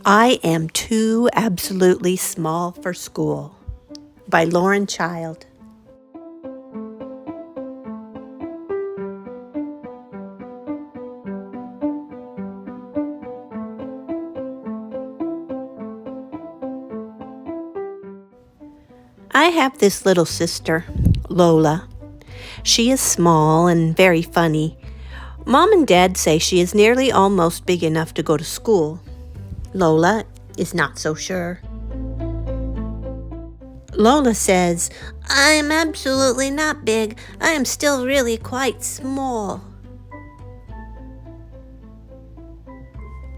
I Am Too Absolutely Small for School by Lauren Child. I have this little sister, Lola. She is small and very funny. Mom and Dad say she is nearly almost big enough to go to school. Lola is not so sure. Lola says, "I am absolutely not big. I am still really quite small."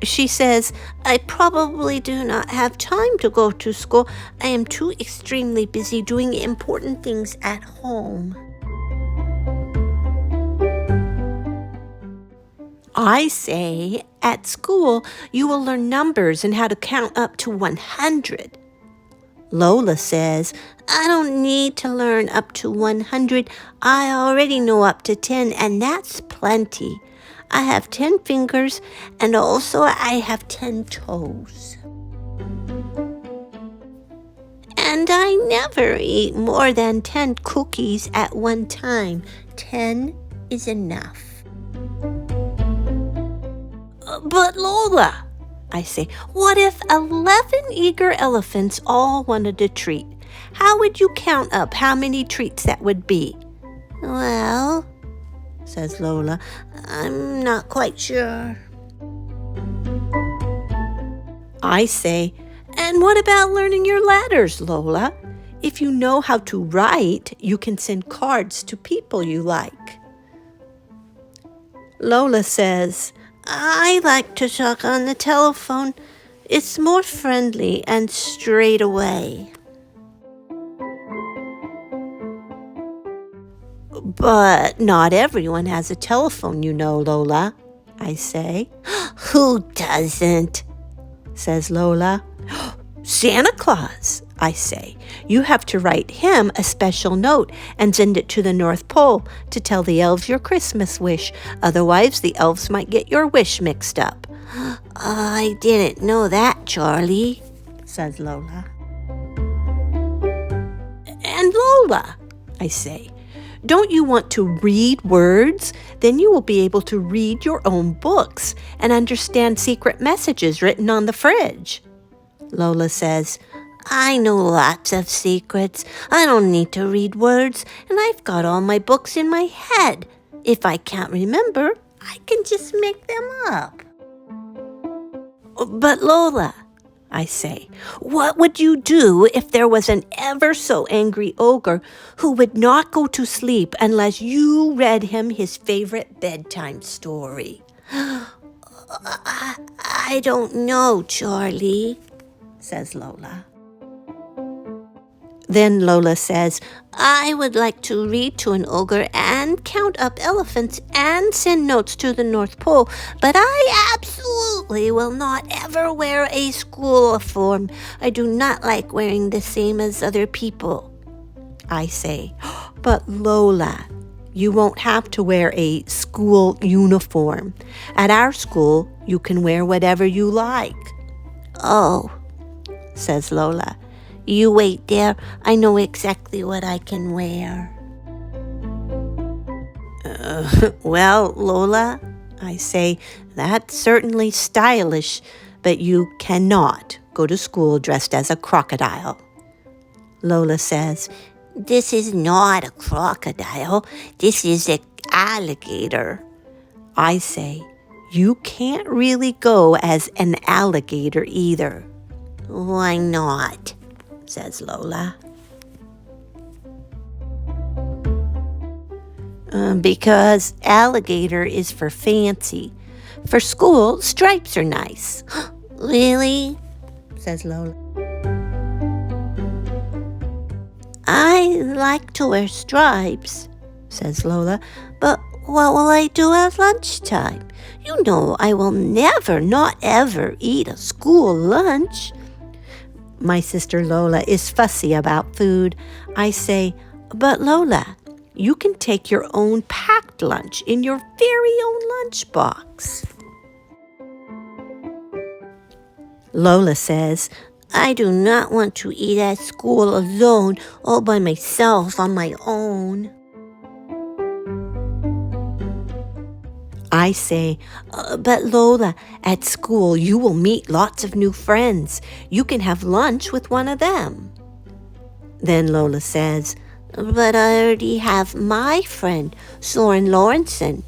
She says, "I probably do not have time to go to school. I am too extremely busy doing important things at home." I say, "At school, you will learn numbers and how to count up to 100. Lola says, "I don't need to learn up to 100. I already know up to 10, and that's plenty. I have 10 fingers, and also I have 10 toes. And I never eat more than 10 cookies at one time. 10 is enough." "But Lola," I say, "what if 11 eager elephants all wanted a treat? How would you count up how many treats that would be?" "Well," says Lola, "I'm not quite sure." I say, "And what about learning your letters, Lola? If you know how to write, you can send cards to people you like." Lola says, "I like to talk on the telephone. It's more friendly and straight away." "But not everyone has a telephone, you know, Lola," I say. "Who doesn't?" says Lola. "Santa Claus," I say. "You have to write him a special note and send it to the North Pole to tell the elves your Christmas wish. Otherwise, the elves might get your wish mixed up." "I didn't know that, Charlie," says Lola. "And Lola," I say, "don't you want to read words? Then you will be able to read your own books and understand secret messages written on the fridge." Lola says, "I know lots of secrets. I don't need to read words, and I've got all my books in my head. If I can't remember, I can just make them up." "But Lola," I say, "what would you do if there was an ever so angry ogre who would not go to sleep unless you read him his favorite bedtime story?" I don't know, Charlie," says Lola. Then Lola says, "I would like to read to an ogre and count up elephants and send notes to the North Pole, but I absolutely will not ever wear a school uniform. I do not like wearing the same as other people." I say, "But Lola, you won't have to wear a school uniform. At our school, you can wear whatever you like." "Oh," says Lola. "You wait there. I know exactly what I can wear." Well, Lola," I say, "that's certainly stylish, but you cannot go to school dressed as a crocodile." Lola says, "This is not a crocodile. This is an alligator." I say, "You can't really go as an alligator either." "Why not?" says Lola. Because alligator is for fancy. For school, stripes are nice." "Really?" says Lola. "I like to wear stripes," says Lola, "but what will I do at lunchtime? You know I will never, not ever, eat a school lunch." My sister Lola is fussy about food. I say, "But Lola, you can take your own packed lunch in your very own lunchbox." Lola says, I do not want to eat at school alone, all by myself on my own. I say, but Lola, at school you will meet lots of new friends. You can have lunch with one of them. Then Lola says, but I already have my friend, Soren Lorensen.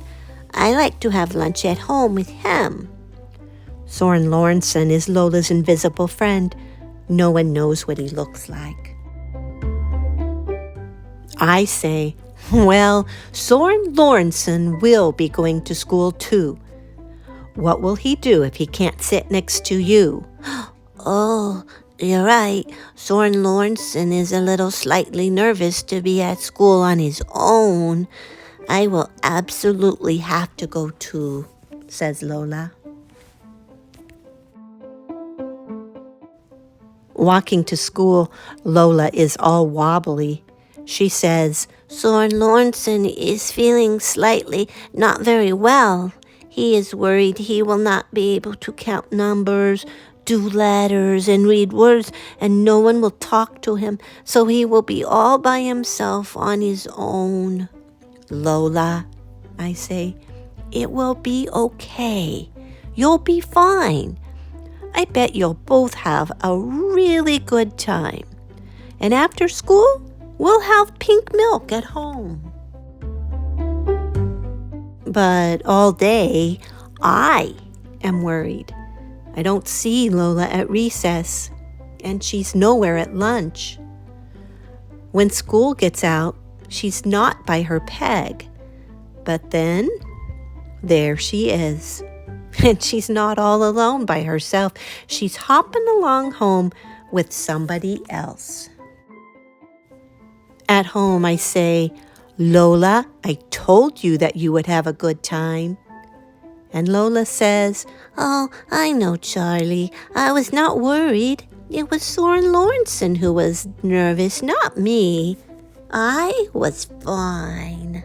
I like to have lunch at home with him. Soren Lorensen is Lola's invisible friend. No one knows what he looks like. I say, well, Soren Lorensen will be going to school too. What will he do if he can't sit next to you? Oh, you're right. Soren Lorensen is a little slightly nervous to be at school on his own. I will absolutely have to go too, says Lola. Walking to school, Lola is all wobbly. She says, Soren Lorensen is feeling slightly not very well. He is worried he will not be able to count numbers, do letters, and read words, and no one will talk to him, so he will be all by himself on his own. Lola, I say, it will be okay. You'll be fine. I bet you'll both have a really good time. And after school, we'll have pink milk at home. But all day, I am worried. I don't see Lola at recess, and she's nowhere at lunch. When school gets out, she's not by her peg. But then, there she is. And she's not all alone by herself. She's hopping along home with somebody else. At home, I say, Lola, I told you that you would have a good time. And Lola says, oh, I know, Charlie. I was not worried. It was Soren Lorensen who was nervous, not me. I was fine.